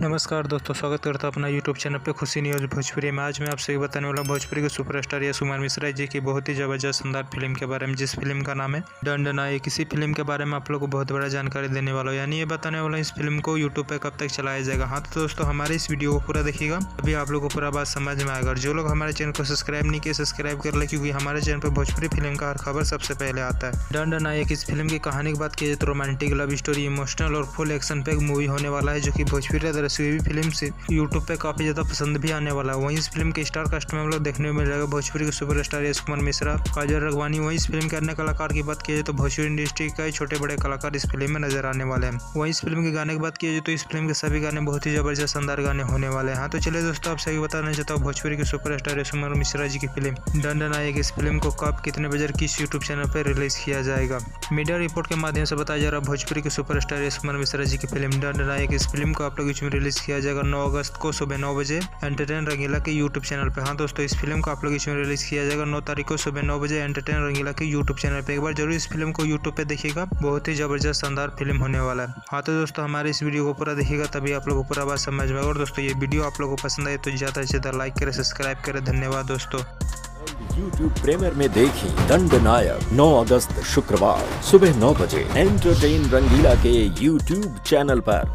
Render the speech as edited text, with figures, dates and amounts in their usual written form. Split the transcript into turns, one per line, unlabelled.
नमस्कार दोस्तों, स्वागत करता हूं अपना यूट्यूब चैनल पे खुशी न्यूज़ भोजपुरी में। आज मैं आपसे बताने वाला भोजपुरी के सुपरस्टार यश कुमार मिश्रा जी की बहुत ही ज़बरदस्त शानदार फिल्म के बारे में, जिस फिल्म का नाम है दंडनायक। इसी फिल्म के बारे में आप लोग को बहुत बड़ा जानकारी देने वाला हूँ, यानी ये बताने वाला इस फिल्म को यूट्यूब पे कब तक चलाया जाएगा। हाँ तो दोस्तों, हमारे इस वीडियो को पूरा देखिएगा, अभी आप लोग को पूरा बात समझ में आएगा। और जो लोग हमारे चैनल को सब्सक्राइब नहीं किए, सब्सक्राइब कर ले, क्योंकि हमारे चैनल पर भोजपुरी फिल्म का हर खबर सबसे पहले आता है। दंडनायक इस फिल्म की कहानी की बात की जाए तो रोमांटिक लव स्टोरी, इमोशनल और फुल एक्शन पैक मूवी होने वाला है, जो कि भोजपुरी दर्शकों की फिल्म से यूट्यूब पे काफी ज्यादा पसंद भी आने वाला है। वहीं इस फिल्म के स्टार कास्ट में हम लोग देखने को मिल जाएगा भोजपुरी के सुपरस्टार यश कुमार मिश्रा, काजल राघवानी। वहीं इस फिल्म के अन्य कलाकार की बात की जाए तो भोजपुरी इंडस्ट्री के कई छोटे बड़े कलाकार इस फिल्म में नजर आने वाले हैं। वहीं इस फिल्म के गाने की बात की जाए तो इस फिल्म के सभी गाने बहुत ही जबरदस्त शानदार गाने होने वाले हैं। हाँ तो चलिए दोस्तों, आप सही बताना चाहता हूँ भोजपुरी के सुपरस्टार यश कुमार मिश्रा जी की फिल्म दंडनायक, इस फिल्म को कब, कितने बजे, किस यूट्यूब चैनल पर रिलीज किया जाएगा। मीडिया रिपोर्ट के माध्यम से बताया जा रहा है भोजपुरी के सुपरस्टार यश कुमार मिश्रा जी की फिल्म दंडनायक, इस फिल्म को आप लोग इसमें रिलीज किया जाएगा 9 अगस्त को सुबह 9 बजे एंटरटेन रंगीला के यूट्यूब चैनल पे। हाँ दोस्तों, इस फिल्म को आप लोग इसमें रिलीज किया जाएगा 9 तारीख को सुबह 9 बजे एंटरटेन रंगीला के यूट्यूब चैनल पे। एक बार जरूर इस फिल्म को यूट्यूब पे देखिएगा, बहुत ही जबरदस्त शानदार फिल्म होने वाला है। हाँ तो दोस्तों, हमारे इस वीडियो को पूरा देखिएगा, तभी आप लोग को पूरा बात समझ में आएगा। और दोस्तों, ये वीडियो आप लोगों को पसंद आए तो ज्यादा से ज्यादा लाइक करें, सब्सक्राइब करें। धन्यवाद दोस्तों।
YouTube प्रीमियर में देखी दंडनायक 9 अगस्त शुक्रवार सुबह 9 बजे एंटरटेन रंगीला के YouTube चैनल पर।